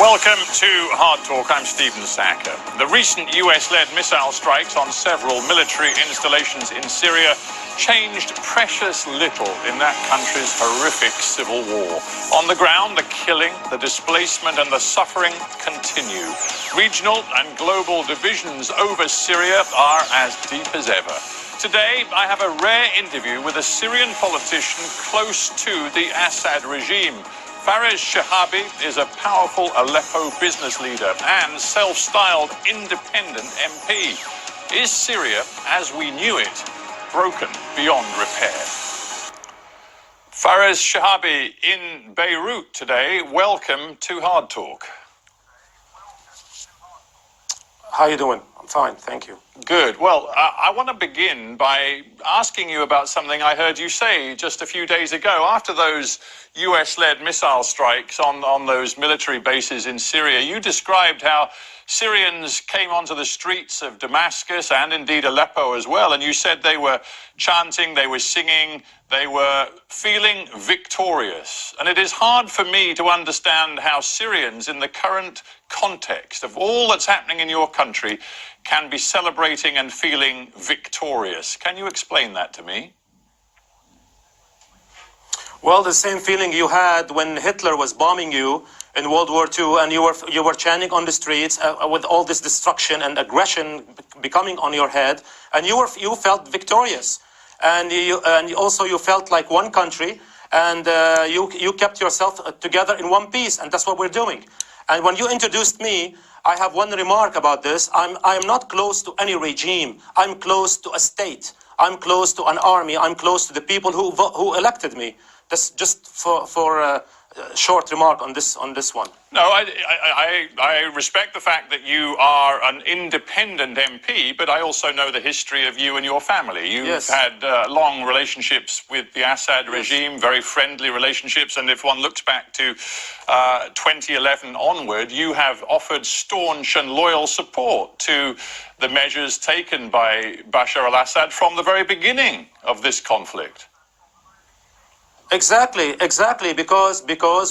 Welcome to Hard Talk. I'm Stephen Sacker. The recent US-led missile strikes on several military installations in Syria changed precious little in that country's horrific civil war. On the ground, the killing, the displacement, and the suffering continue. Regional and global divisions over Syria are as deep as ever. Today, I have a rare interview with a Syrian politician close to the Assad regime. Fares Shehabi is a powerful Aleppo business leader and self-styled independent MP. Is Syria, as we knew it, broken beyond repair? Fares Shehabi in Beirut today. Welcome to Hard Talk. How are you doing? I'm fine, thank you. Good. Well, I want to begin by asking you about something I heard you say just a few days ago. After those US-led missile strikes on those military bases in Syria, you described how Syrians came onto the streets of Damascus and indeed Aleppo as well, and you said they were chanting, they were singing, they were feeling victorious. And it is hard for me to understand how Syrians, in the current context of all that's happening in your country, can be celebrating and feeling victorious. Can you explain that to me? Well, the same feeling you had when Hitler was bombing you in World War II, and you were chanting on the streets with all this destruction and aggression becoming on your head, and you felt victorious, and also you felt like one country, and you kept yourself together in one piece, and that's what we're doing. And when you introduced me, I have one remark about this. I am not close to any regime. I'm close to a state. I'm close to an army. I'm close to the people who elected me. That's just for a short remark on this one. No, I respect the fact that you are an independent MP, but I also know the history of you and your family. You've had long relationships with the Assad regime, very friendly relationships, and if one looks back to 2011 onward, you have offered staunch and loyal support to the measures taken by Bashar al-Assad from the very beginning of this conflict. Exactly, because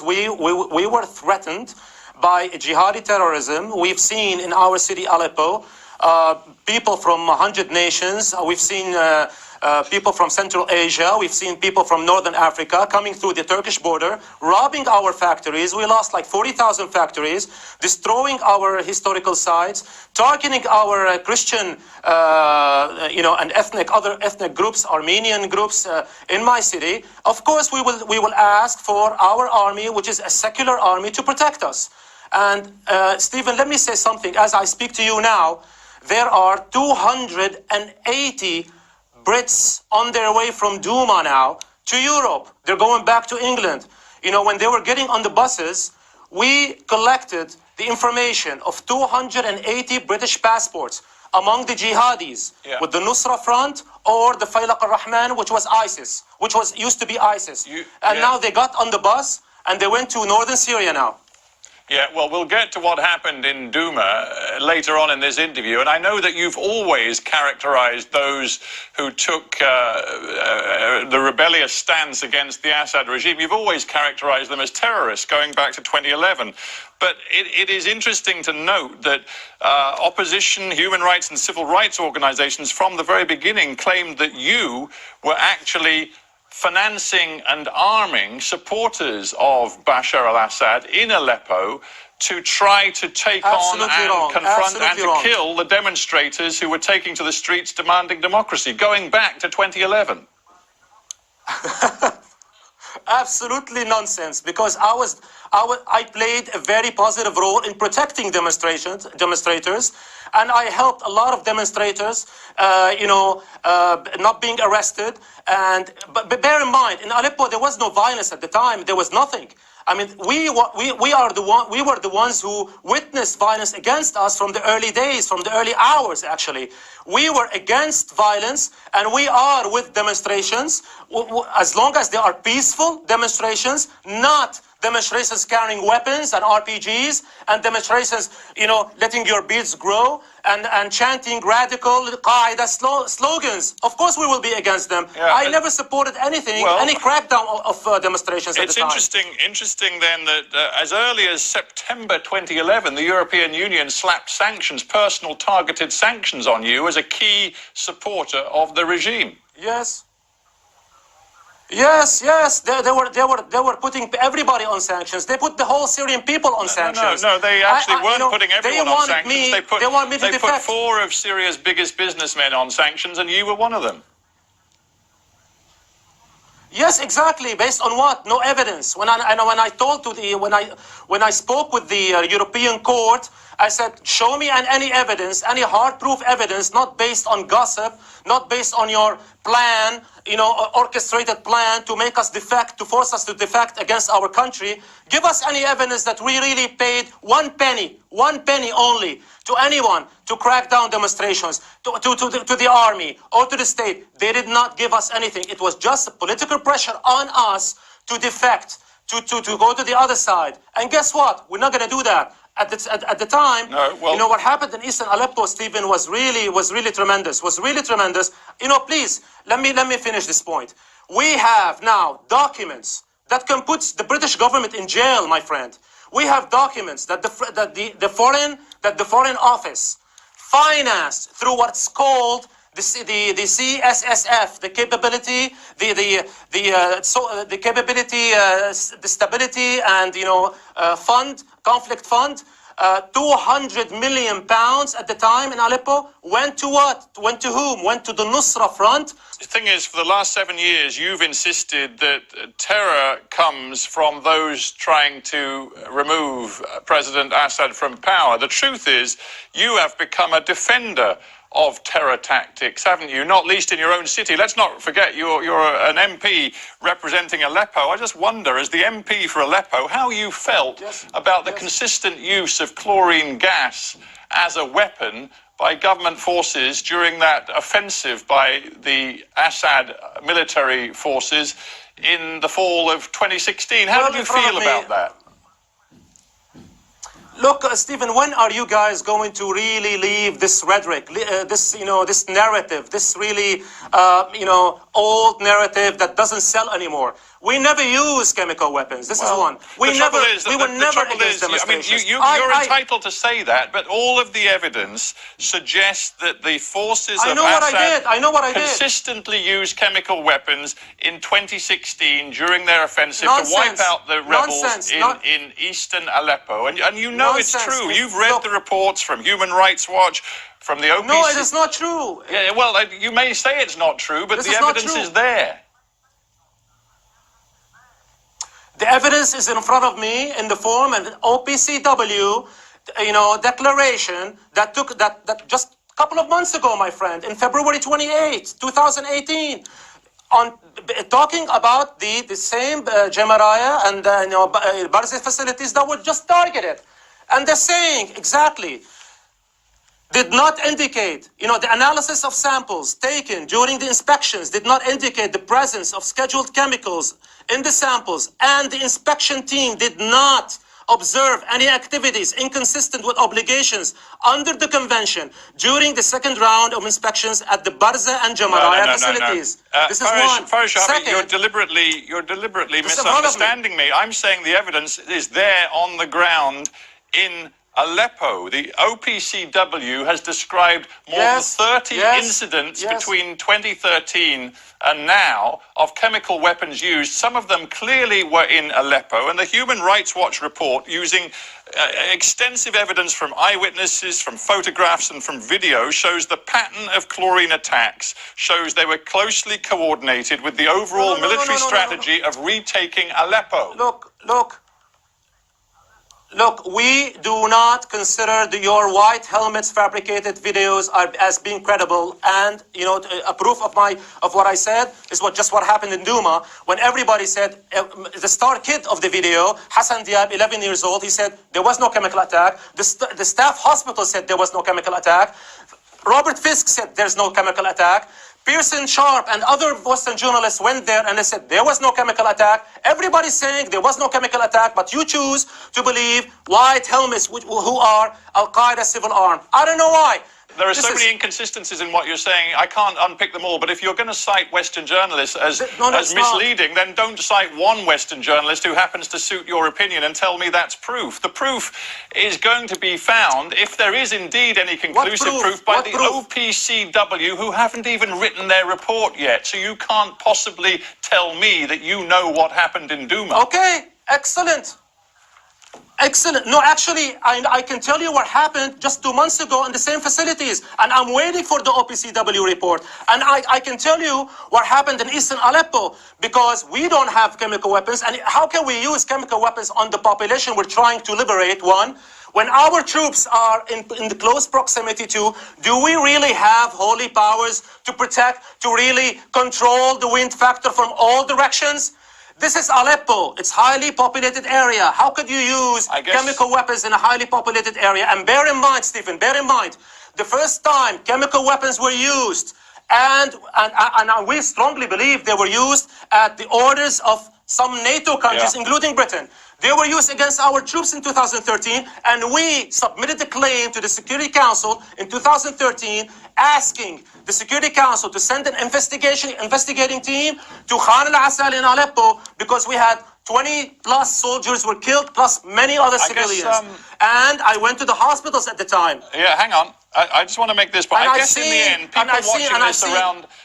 we were threatened by jihadi terrorism. We've seen in our city Aleppo people from 100 nations. We've seen people from Central Asia. We've seen people from Northern Africa coming through the Turkish border, robbing our factories. We lost like 40,000 factories, destroying our historical sites, targeting our Christian, and other ethnic groups, Armenian groups in my city. Of course, we will ask for our army, which is a secular army, to protect us. And Stephen, let me say something. As I speak to you now, there are 280 Brits on their way from Douma now to Europe. They're going back to England. You know, when they were getting on the buses, we collected the information of 280 British passports among the jihadis with the Nusra Front or the Faylaq al-Rahman, which was ISIS, used to be ISIS. Now they got on the bus and they went to northern Syria now. Yeah, well, we'll get to what happened in Douma later on in this interview. And I know that you've always characterized those who took the rebellious stance against the Assad regime. You've always characterized them as terrorists going back to 2011. But it is interesting to note that opposition, human rights and civil rights organizations from the very beginning claimed that you were actually financing and arming supporters of Bashar al-Assad in Aleppo to try to take on and confront and to kill the demonstrators who were taking to the streets demanding democracy, going back to 2011. Absolutely nonsense, because I played a very positive role in protecting demonstrators, and I helped a lot of demonstrators, not being arrested. But bear in mind, in Aleppo there was no violence at the time. There was nothing. I mean, we were the ones who witnessed violence against us from the early days, from the early hours, actually. We were against violence, and we are with demonstrations, as long as they are peaceful demonstrations, not demonstrations carrying weapons and RPGs, and demonstrations, letting your beards grow, and chanting radical Qaeda slogans. Of course we will be against them. Yeah, I never supported anything, any crackdown of demonstrations at the time. It's interesting then that as early as September 2011, the European Union slapped sanctions, personal targeted sanctions on you as a key supporter of the regime. Yes. Yes. They were putting everybody on sanctions. They put the whole Syrian people on sanctions. No, they actually weren't putting everyone on sanctions. They put 4 of Syria's biggest businessmen on sanctions, and you were one of them. Yes, exactly. Based on what? No evidence. When I spoke with the European Court, I said, show me any evidence, any hard proof evidence, not based on gossip, not based on your plan, orchestrated plan to make us defect, to force us to defect against our country. Give us any evidence that we really paid one penny only to anyone to crack down demonstrations, to the army or to the state. They did not give us anything. It was just political pressure on us to defect, to go to the other side. And guess what? We're not going to do that. At the time, what happened in Eastern Aleppo, Stephen, was really tremendous. Please, let me finish this point. We have now documents that can put the British government in jail, my friend. We have documents that the Foreign Office financed through what's called the CSSF, the capability, the stability and fund, conflict fund. 200 million pounds at the time in Aleppo went to what? Went to whom? Went to the Nusra Front. The thing is, for the last 7 years, you've insisted that terror comes from those trying to remove President Assad from power. The truth is, you have become a defender of terror tactics, haven't you? Not least in your own city. Let's not forget you're an MP representing Aleppo. I just wonder, as the MP for Aleppo, how you felt about the consistent use of chlorine gas as a weapon by government forces during that offensive by the Assad military forces in the fall of 2016. How did you feel about that? Look, Stephen, when are you guys going to really leave this rhetoric, this narrative, this really, old narrative that doesn't sell anymore? We never use chemical weapons. This is one. We were never against demonstrations. You're entitled to say that, but all of the evidence suggests that the forces of Assad consistently used chemical weapons in 2016 during their offensive to wipe out the rebels in eastern Aleppo. And you know it's true. You've read the reports from Human Rights Watch, from the OPC. No, it is not true. Yeah, well, you may say it's not true, but the evidence is there. The evidence is in front of me in the form of an OPCW, declaration that took that just a couple of months ago, my friend, in February 28, 2018, on talking about the same Jamaraya and Barza facilities that were just targeted, and they're saying exactly. Did not indicate, the analysis of samples taken during the inspections did not indicate the presence of scheduled chemicals in the samples, and the inspection team did not observe any activities inconsistent with obligations under the convention during the second round of inspections at the Barza and Jamaraya facilities. This is one. Fares Shehabi, you're deliberately misunderstanding me. I'm saying the evidence is there on the ground in Aleppo. The OPCW has described more than 30 incidents between 2013 and now of chemical weapons used. Some of them clearly were in Aleppo, and the Human Rights Watch report, using extensive evidence from eyewitnesses, from photographs and from video, shows the pattern of chlorine attacks, shows they were closely coordinated with the overall military strategy of retaking Aleppo. Look, we do not consider your white helmets fabricated videos as being credible, and a proof of what I said is what happened in Duma, when everybody said the star kid of the video, Hassan Diab, 11 years old, he said there was no chemical attack. The staff hospital said there was no chemical attack. Robert Fisk said there's no chemical attack. Pearson Sharp and other Western journalists went there and they said there was no chemical attack. Everybody's saying there was no chemical attack, but you choose to believe white helmets who are Al-Qaeda civil arm. I don't know why. There are so many inconsistencies in what you're saying. I can't unpick them all. But if you're going to cite Western journalists as misleading, then don't cite one Western journalist who happens to suit your opinion and tell me that's proof. The proof is going to be found, if there is indeed any conclusive proof, by the OPCW, who haven't even written their report yet. So you can't possibly tell me that you know what happened in Duma. Okay, excellent. Excellent. No, actually, I can tell you what happened just 2 months ago in the same facilities. And I'm waiting for the OPCW report. And I can tell you what happened in eastern Aleppo, because we don't have chemical weapons. And how can we use chemical weapons on the population we're trying to liberate? One, when our troops are in the close proximity to, do we really have holy powers to protect, to really control the wind factor from all directions? This is Aleppo. It's a highly populated area. How could you use chemical weapons in a highly populated area? And bear in mind, Stephen, bear in mind, the first time chemical weapons were used, and we strongly believe they were used at the orders of some NATO countries, including Britain. They were used against our troops in 2013, and we submitted a claim to the Security Council in 2013 asking the Security Council to send an investigating team to Khan al-Assal in Aleppo, because we had 20 plus soldiers were killed, plus many other civilians. And I went to the hospitals at the time. Yeah, hang on. I just want to make this point. I guess in the end,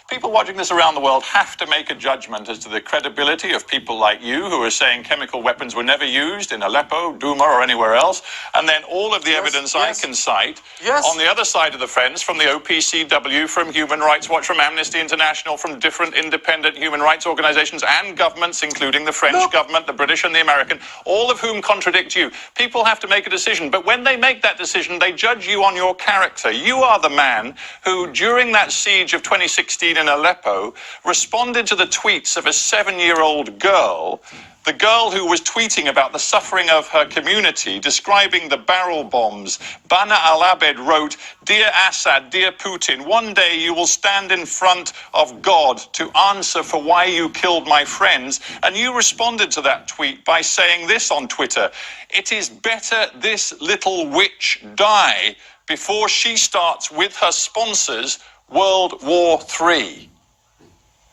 people watching this around the world have to make a judgment as to the credibility of people like you who are saying chemical weapons were never used in Aleppo, Duma, or anywhere else. And then all of the evidence I can cite on the other side of the fence, from the OPCW, from Human Rights Watch, from Amnesty International, from different independent human rights organizations and governments, including the French government, the British and the American, all of whom contradict you. People have to make a decision. But when they make that decision, they judge you on your character. You are the man who, during that siege of 2016 in Aleppo, responded to the tweets of a 7-year-old girl, the girl who was tweeting about the suffering of her community, describing the barrel bombs. Bana al-Abed wrote, "Dear Assad, dear Putin, one day you will stand in front of God to answer for why you killed my friends." And you responded to that tweet by saying this on Twitter: "It is better this little witch die before she starts with her sponsors World War III."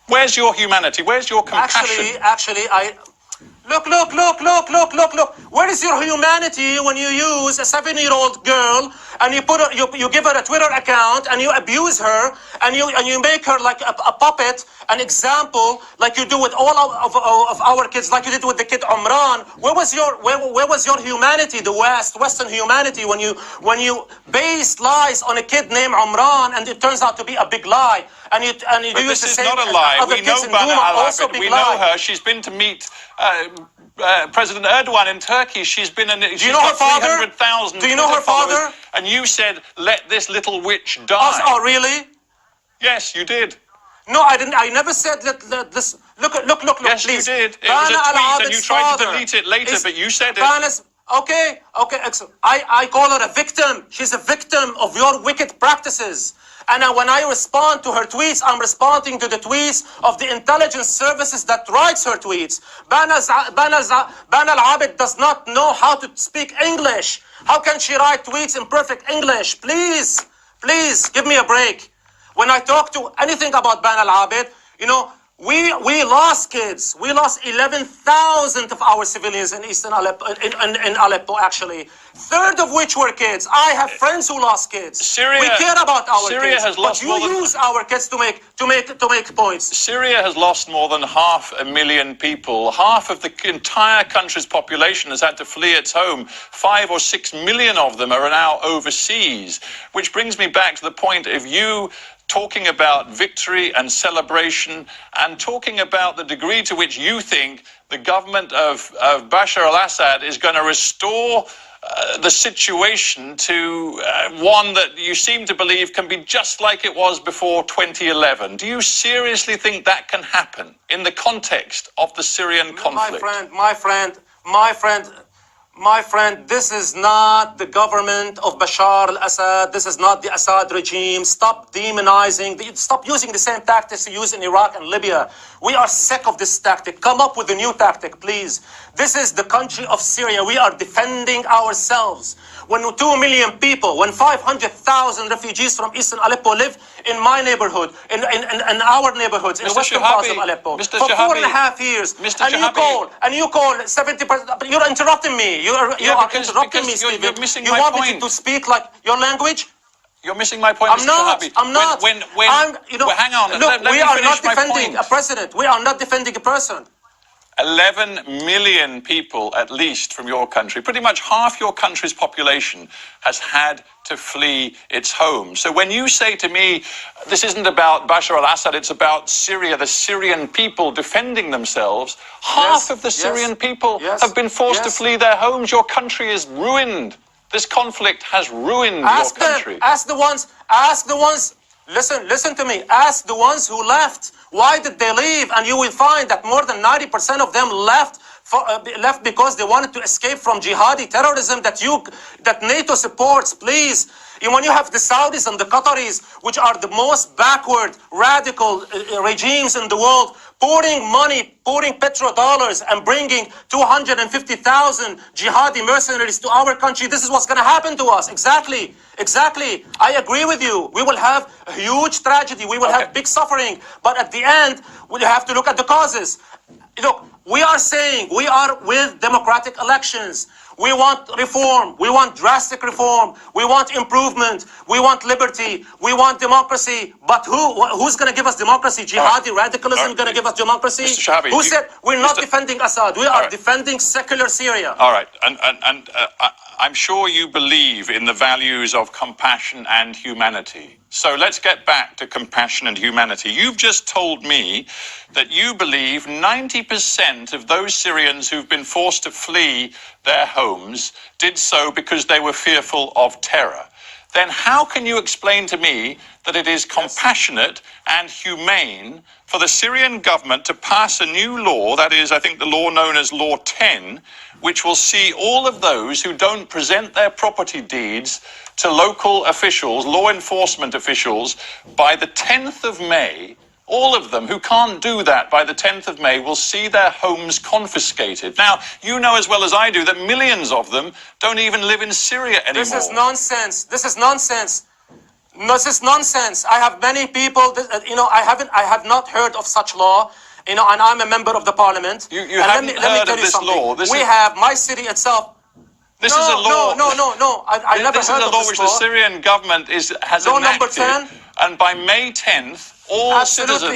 Where's your humanity? Where's your compassion? Actually, Look. Where is your humanity when you use a 7-year-old girl and you give her a Twitter account and you abuse her and you make her like a puppet, an example, like you do with all of our kids, like you did with the kid Umran? Where was your humanity, the Western humanity, when you based lies on a kid named Umran, and it turns out to be a big lie? And you do this is not a lie. We know Bana al-Abed. We know her. She's been to meet President Erdogan in Turkey. She's been in. Do you know her father? 300,000. Do you know her father? And you said, "Let this little witch die." Oh, really? Yes, you did. No, I didn't. I never said let this. Look. Yes, please. you did. It was a tweet, and you tried to delete it later, but you said it. Okay. I call her a victim. She's a victim of your wicked practices. And when I respond to her tweets, I'm responding to the tweets of the intelligence services that writes her tweets. Bana al-Abed does not know how to speak English. How can she write tweets in perfect English? Please, give me a break. When I talk to anything about Bana al-Abed, we lost kids. We lost 11,000 of our civilians in eastern Aleppo, in Aleppo, actually. Third of which were kids. I have friends who lost kids. We care about our kids. But you use our kids to make points. Syria has lost more than 500,000 people. Half of the entire country's population has had to flee its home. 5 or 6 million of them are now overseas. Which brings me back to the point of you talking about victory and celebration, and talking about the degree to which you think the government of Bashar al-Assad is going to restore the situation to one that you seem to believe can be just like it was before 2011. Do you seriously think that can happen in the context of the Syrian conflict? My friend, My friend, this is not the government of Bashar al-Assad. This is not the Assad regime. Stop demonizing. Stop using the same tactics you use in Iraq and Libya. We are sick of this tactic. Come up with a new tactic, please. This is the country of Syria. We are defending ourselves. When 2 million people, when 500,000 refugees from eastern Aleppo live in my neighborhood, in our neighborhoods, in the western parts of Aleppo, Mr. for Shehabi, 4.5 years, Mr. and Shehabi, you call 70%. You're interrupting me. You are interrupting me, Stephen. You're missing you my want point. me to speak like your language? You're missing my point, I'm Mr. not. Shehabi. I'm not. Hang on. Look, let we me are finish not my defending point. a president. We are not defending a person. 11 million people, at least, from your country, pretty much half your country's population, has had to flee its home. So when you say to me, this isn't about Bashar al-Assad, it's about Syria, the Syrian people defending themselves, half of the Syrian people have been forced to flee their homes. Your country is ruined. This conflict has ruined your country. Ask the ones, listen to me, ask the ones who left. Why did they leave? And you will find that more than 90% of them left because they wanted to escape from jihadi terrorism that NATO supports. Please, when you have the Saudis and the Qataris, which are the most backward, radical regimes in the world, pouring money, pouring petrodollars and bringing 250,000 jihadi mercenaries to our country, this is what's going to happen to us. Exactly. I agree with you. We will have a huge tragedy. We will have big suffering. But at the end, we have to look at the causes. Look, we are saying we are with democratic elections. We want reform. We want drastic reform. We want improvement. We want liberty. We want democracy. But who's going to give us democracy? Jihadi radicalism going to give us democracy? Mr. Shehabi, who said we're not defending Assad? We are defending secular Syria. All right. And I'm sure you believe in the values of compassion and humanity. So let's get back to compassion and humanity. You've just told me that you believe 90% of those Syrians who've been forced to flee their homes did so because they were fearful of terror. Then how can you explain to me that it is compassionate and humane for the Syrian government to pass a new law, that is, I think the law known as Law 10, which will see all of those who don't present their property deeds to local officials, law enforcement officials, by the 10th of May, all of them who can't do that by the 10th of May will see their homes confiscated. Now, you know as well as I do that millions of them don't even live in Syria anymore. This is nonsense. I have many people, I have not heard of such law, and I'm a member of the parliament. You haven't heard of this law? We have my city itself. This is a law. No. I never heard of this law. This is a law which the Syrian government has law enacted. number 10. And by May 10th, all citizens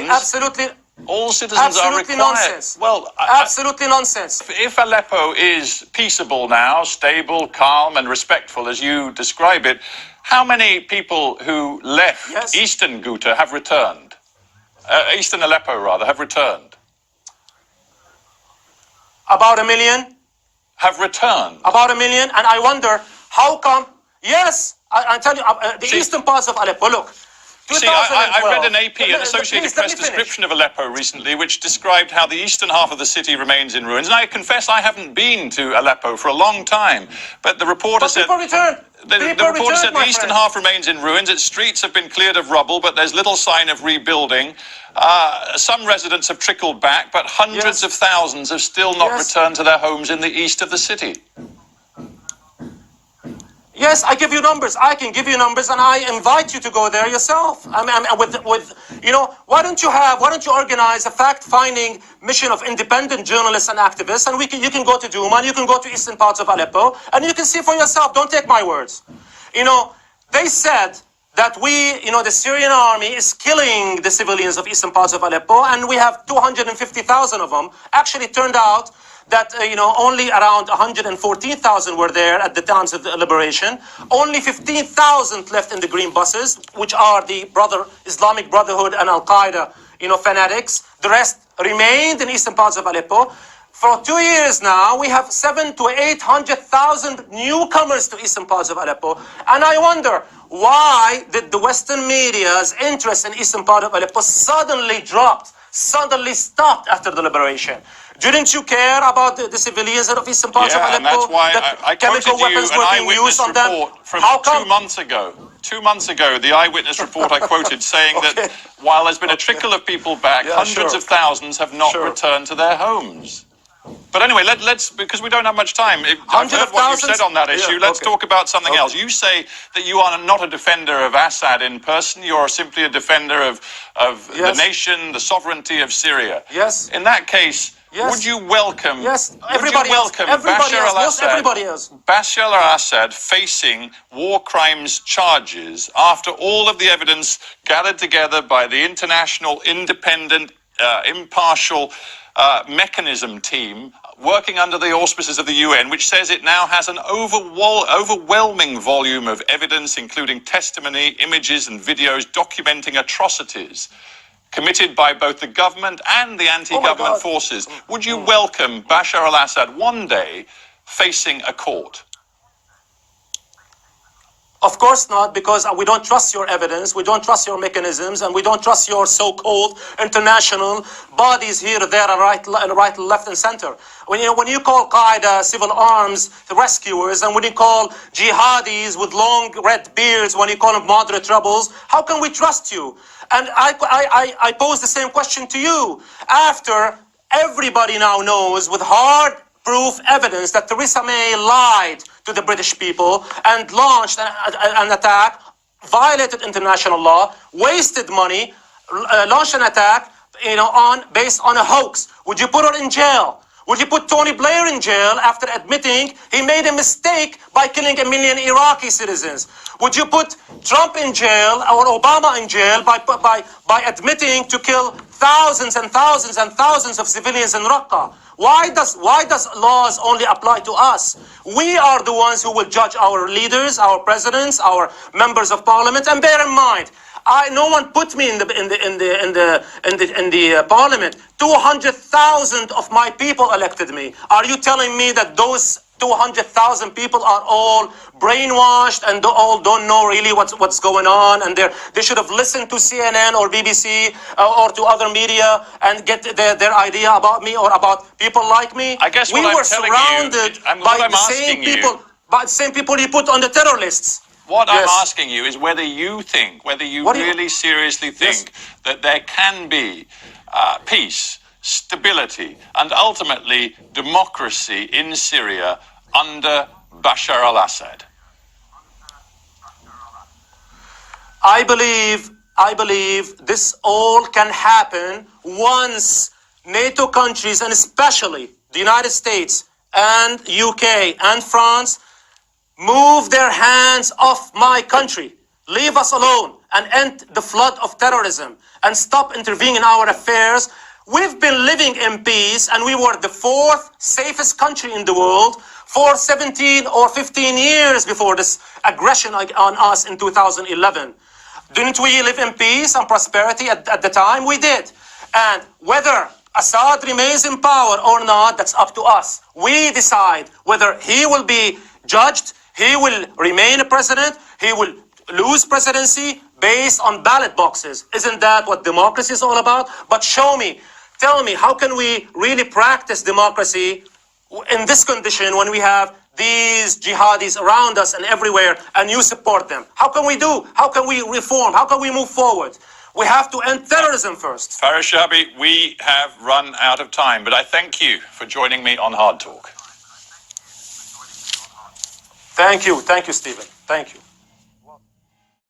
are required. Nonsense. Well, absolutely nonsense. If Aleppo is peaceable now, stable, calm, and respectful, as you describe it, how many people who left eastern Ghouta have returned? Eastern Aleppo, rather, have returned? About 1 million. Have returned? About 1 million, and I wonder how come. Yes, I tell you, the eastern parts of Aleppo. Look. See, I read an AP, an Associated Press description of Aleppo recently, which described how the eastern half of the city remains in ruins. And I confess I haven't been to Aleppo for a long time. But the reporter said... people returned. The reporter said the eastern half remains in ruins. Its streets have been cleared of rubble, but there's little sign of rebuilding. Some residents have trickled back, but hundreds of thousands have still not returned to their homes in the east of the city. Yes, I give you numbers. I can give you numbers, and I invite you to go there yourself. Why don't you organize a fact-finding mission of independent journalists and activists, and you can go to Douma, and you can go to eastern parts of Aleppo, and you can see for yourself. Don't take my words. They said that the Syrian army is killing the civilians of eastern parts of Aleppo, and we have 250,000 of them. Actually, turned out that only around 114,000 were there at the times of the liberation. Only 15,000 left in the green buses, which are the Islamic Brotherhood and Al-Qaeda, fanatics. The rest remained in eastern parts of Aleppo. For 2 years now, we have 700,000 to 800,000 newcomers to eastern parts of Aleppo. And I wonder, why did the Western media's interest in eastern part of Aleppo suddenly dropped? suddenly stopped after the liberation. Didn't you care about the civilians of eastern parts of Aleppo? And that's why I quoted chemical you weapons an were being eyewitness used on them. report from How come? 2 months ago. 2 months ago, the eyewitness report I quoted saying that while there's been a trickle of people back, hundreds of thousands have not returned to their homes. But anyway, let's because we don't have much time. I've heard what you've said on that issue. Let's talk about something else. You say that you are not a defender of Assad in person. You're simply a defender of the nation, the sovereignty of Syria. Yes. In that case, would you welcome? Yes. Everybody welcome everybody else. Bashar al-Assad facing war crimes charges after all of the evidence gathered together by the international, independent, impartial mechanism team working under the auspices of the UN, which says it now has an overwhelming volume of evidence, including testimony, images and videos documenting atrocities committed by both the government and the anti-government forces. Would you welcome Bashar al-Assad one day facing a court? Of course not, because we don't trust your evidence, we don't trust your mechanisms, and we don't trust your so-called international bodies here, there, and right, left, and center. When you call Qaeda civil arms rescuers, and when you call jihadis with long red beards, when you call them moderate rebels, how can we trust you? And I pose the same question to you. After everybody now knows with hard proof evidence that Theresa May lied to the British people and launched an attack, violated international law, wasted money, launched an attack, based on a hoax. Would you put her in jail? Would you put Tony Blair in jail after admitting he made a mistake by killing 1 million Iraqi citizens? Would you put Trump in jail or Obama in jail by admitting to kill thousands and thousands and thousands of civilians in Raqqa? Why does laws only apply to us? We are the ones who will judge our leaders, our presidents, our members of parliament. And bear in mind, no one put me in the parliament. 200,000 of my people elected me. Are you telling me that those 200,000 people are all brainwashed and all don't know really what's going on, and they should have listened to CNN or BBC or to other media and get their idea about me or about people like me? I guess we were surrounded by the same people you put on the terror lists. What I'm asking you is whether you really seriously think that there can be peace, stability, and ultimately democracy in Syria under Bashar al-Assad. I believe this all can happen once NATO countries, and especially the United States and UK and France, move their hands off my country, leave us alone, and end the flood of terrorism, and stop intervening in our affairs. We've been living in peace, and we were the 4th safest country in the world for 17 or 15 years before this aggression on us in 2011. Didn't we live in peace and prosperity at the time? We did. And whether Assad remains in power or not, that's up to us. We decide whether he will be judged, he will remain a president, he will lose presidency based on ballot boxes. Isn't that what democracy is all about? But tell me, how can we really practice democracy in this condition when we have these jihadis around us and everywhere, and you support them? How can we reform? How can we move forward? We have to end terrorism first. Fares Shehabi, we have run out of time, but I thank you for joining me on Hard Talk. Thank you, Stephen. Thank you.